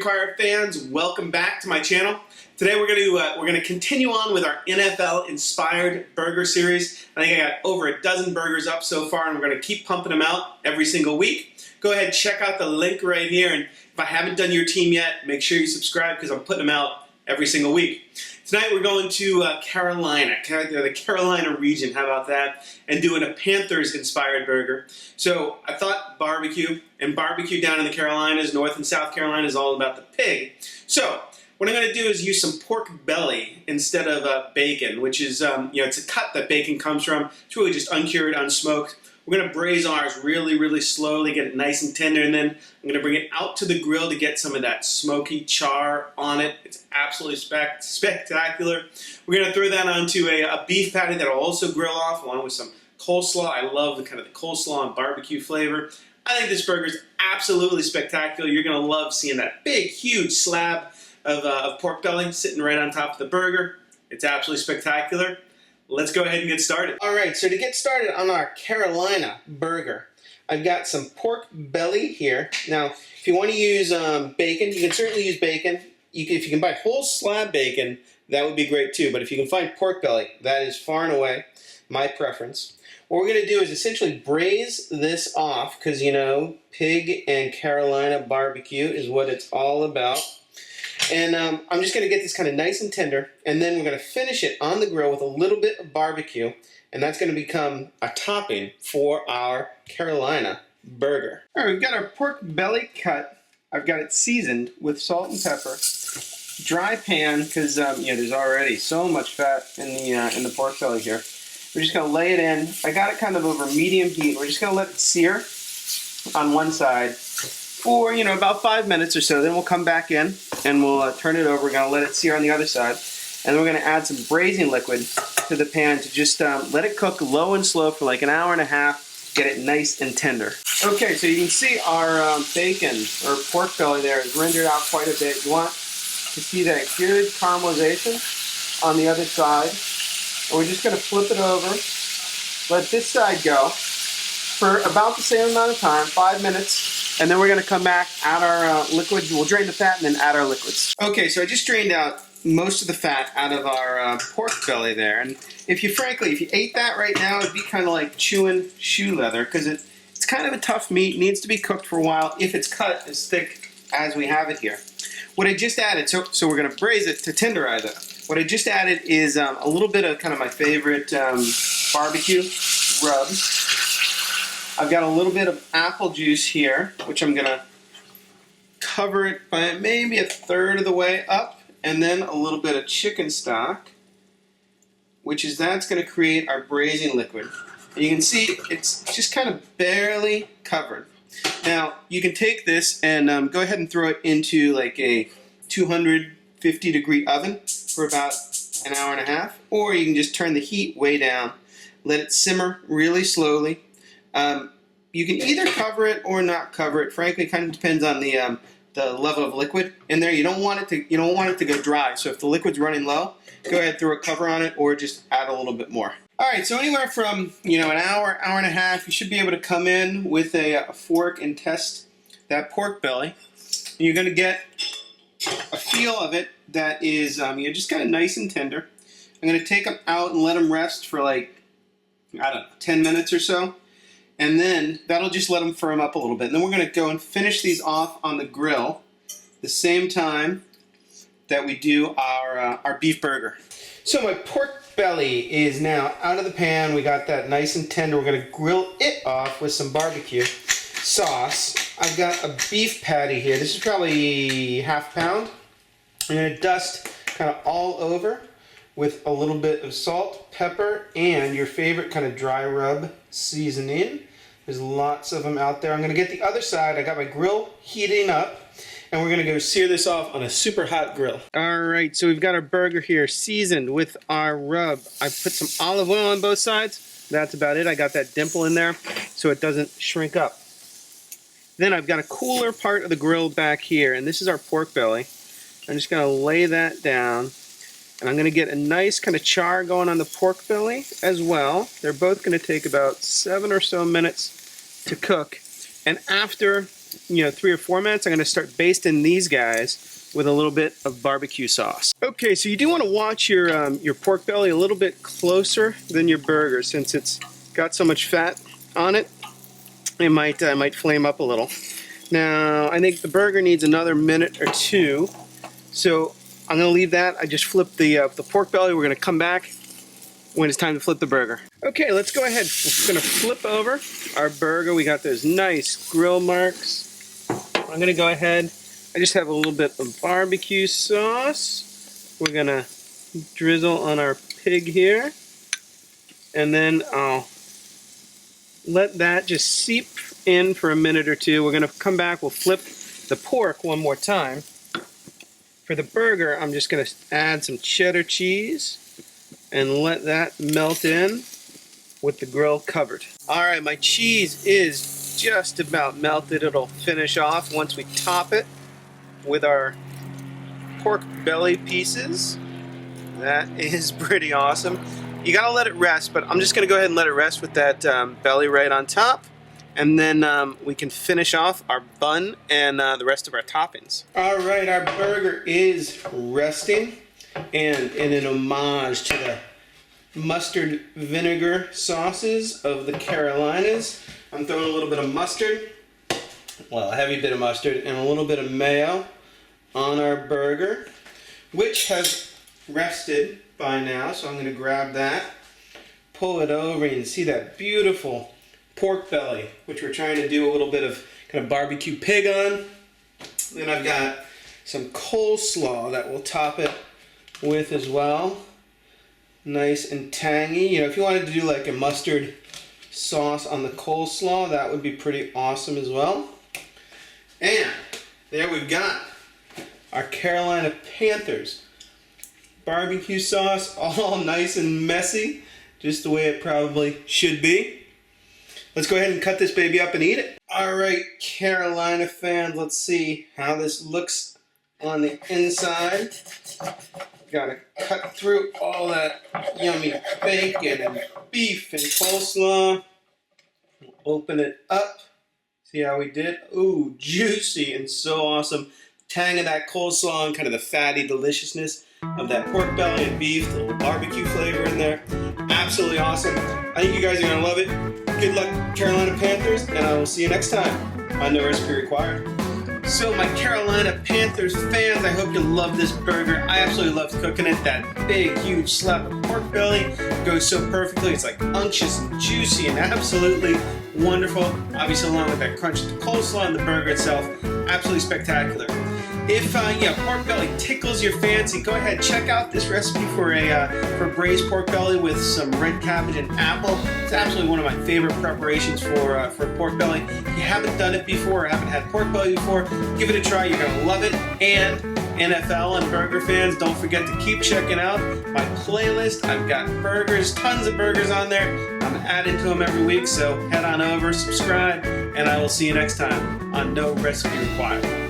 NoRecipeRequired fans, welcome back to my channel. Today we're going to continue on with our NFL Inspired burger series. I think I got over a dozen burgers up so far, and we're going to keep pumping them out every single week. Go ahead and check out the link right here, and if I haven't done your team yet, make sure you subscribe because I'm putting them out every single week. Tonight we're going to Carolina, the Carolina region, how about that, and doing a Panthers Inspired burger. So I thought barbecue, and barbecue down in the Carolinas, North and South Carolina, is all about the pig. So what I'm going to do is use some pork belly instead of bacon, which is, it's a cut that bacon comes from. It's really just uncured, unsmoked. We're going to braise ours really, really slowly, get it nice and tender, and then I'm going to bring it out to the grill to get some of that smoky char on it. It's absolutely spectacular. We're going to throw that onto a beef patty that will also grill off along with some coleslaw. I love the coleslaw and barbecue flavor. I think this burger is absolutely spectacular. You're going to love seeing that big, huge slab of pork belly sitting right on top of the burger. It's absolutely spectacular. Let's go ahead and get started. All right, so to get started on our Carolina burger, I've got some pork belly here. Now, if you want to use bacon, you can certainly use bacon. If you can buy whole slab bacon, that would be great too. But if you can find pork belly, that is far and away my preference. What we're going to do is essentially braise this off because, you know, pig and Carolina barbecue is what it's all about. And I'm just going to get this kind of nice and tender, and then we're going to finish it on the grill with a little bit of barbecue, and that's going to become a topping for our Carolina burger. All right, we've got our pork belly cut. I've got it seasoned with salt and pepper. Dry pan, because there's already so much fat in the pork belly here. We're just going to lay it in. I got it kind of over medium heat. We're just going to let it sear on one side for, about 5 minutes or so. Then we'll come back in and we'll turn it over. We're going to let it sear on the other side. And then we're going to add some braising liquid to the pan to just let it cook low and slow for like an hour and a half, get it nice and tender. Okay, so you can see our bacon or pork belly there is rendered out quite a bit. You want to see that good caramelization on the other side. And we're just going to flip it over, let this side go for about the same amount of time, 5 minutes. And then we're going to come back, add our liquids. We'll drain the fat and then add our liquids. Okay, so I just drained out most of the fat out of our pork belly there. And if you ate that right now, it'd be kind of like chewing shoe leather because it's kind of a tough meat. It needs to be cooked for a while if it's cut as thick as we have it here. What I just added, so we're going to braise it to tenderize it. What I just added is a little bit of kind of my favorite barbecue rub. I've got a little bit of apple juice here, which I'm going to cover it by maybe a third of the way up, and then a little bit of chicken stock, that's going to create our braising liquid. And you can see it's just kind of barely covered. Now, you can take this and go ahead and throw it into like a 250-degree oven for about an hour and a half, or you can just turn the heat way down, let it simmer really slowly. You can either cover it or not cover it. Frankly, it kind of depends on the level of liquid in there. You don't want it to go dry. So if the liquid's running low, go ahead, throw a cover on it, or just add a little bit more. All right, so anywhere from an hour, hour and a half, you should be able to come in with a fork and test that pork belly. And you're going to get a feel of it that is just kind of nice and tender. I'm going to take them out and let them rest for like, 10 minutes or so. And then that'll just let them firm up a little bit. And then we're going to go and finish these off on the grill the same time that we do our beef burger. So my pork belly is now out of the pan. We got that nice and tender. We're going to grill it off with some barbecue sauce. I've got a beef patty here. This is probably half pound. I'm going to dust kind of all over with a little bit of salt, pepper, and your favorite kind of dry rub seasoning. There's lots of them out there. I'm going to get the other side. I got my grill heating up, and we're going to go sear this off on a super hot grill. All right, so we've got our burger here seasoned with our rub. I put some olive oil on both sides. That's about it. I got that dimple in there so it doesn't shrink up. Then I've got a cooler part of the grill back here, and this is our pork belly. I'm just going to lay that down. And I'm going to get a nice kind of char going on the pork belly as well. They're both going to take about 7 or so minutes to cook. And after 3 or 4 minutes, I'm going to start basting these guys with a little bit of barbecue sauce. Okay, so you do want to watch your pork belly a little bit closer than your burger, since it's got so much fat on it. It might flame up a little. Now, I think the burger needs another minute or 2, so I'm going to leave that. I just flipped the pork belly. We're going to come back when it's time to flip the burger. Okay, let's go ahead. We're going to flip over our burger. We got those nice grill marks. I'm going to go ahead. I just have a little bit of barbecue sauce. We're going to drizzle on our pig here. And then I'll let that just seep in for a minute or 2. We're going to come back. We'll flip the pork one more time. For the burger, I'm just going to add some cheddar cheese and let that melt in with the grill covered. Alright, my cheese is just about melted. It'll finish off once we top it with our pork belly pieces. That is pretty awesome. You gotta let it rest, but I'm just gonna go ahead and let it rest with that belly right on top. And then we can finish off our bun and the rest of our toppings. Alright, our burger is resting. And in an homage to the mustard vinegar sauces of the Carolinas, I'm throwing a little bit of mustard, well, a heavy bit of mustard, and a little bit of mayo on our burger, which has rested by now. So I'm going to grab that, pull it over, and see that beautiful pork belly, which we're trying to do a little bit of kind of barbecue pig on. Then I've got some coleslaw that we'll top it with as well. Nice and tangy. If you wanted to do like a mustard sauce on the coleslaw, that would be pretty awesome as well. And there we've got our Carolina Panthers barbecue sauce, all nice and messy, just the way it probably should be. Let's go ahead and cut this baby up and eat it. Alright, Carolina fans, let's see how this looks on the inside. Gotta cut through all that yummy bacon and beef and coleslaw. Open it up. See how we did? Ooh, juicy and so awesome. Tang of that coleslaw and kind of the fatty deliciousness of that pork belly and beef, the little barbecue flavor in there. Absolutely awesome. I think you guys are gonna love it. Good luck, Carolina Panthers, and I will see you next time on No Recipe Required. So my Carolina Panthers fans, I hope you love this burger. I absolutely loved cooking it. That big, huge slab of pork belly goes so perfectly. It's like unctuous and juicy and absolutely wonderful. Obviously along with that crunch of the coleslaw and the burger itself, absolutely spectacular. If pork belly tickles your fancy, go ahead, check out this recipe for braised pork belly with some red cabbage and apple. It's absolutely one of my favorite preparations for pork belly. If you haven't done it before or haven't had pork belly before, give it a try. You're going to love it. And NFL and burger fans, don't forget to keep checking out my playlist. I've got burgers, tons of burgers on there. I'm adding to them every week, so head on over, subscribe, and I will see you next time on No Recipe Required.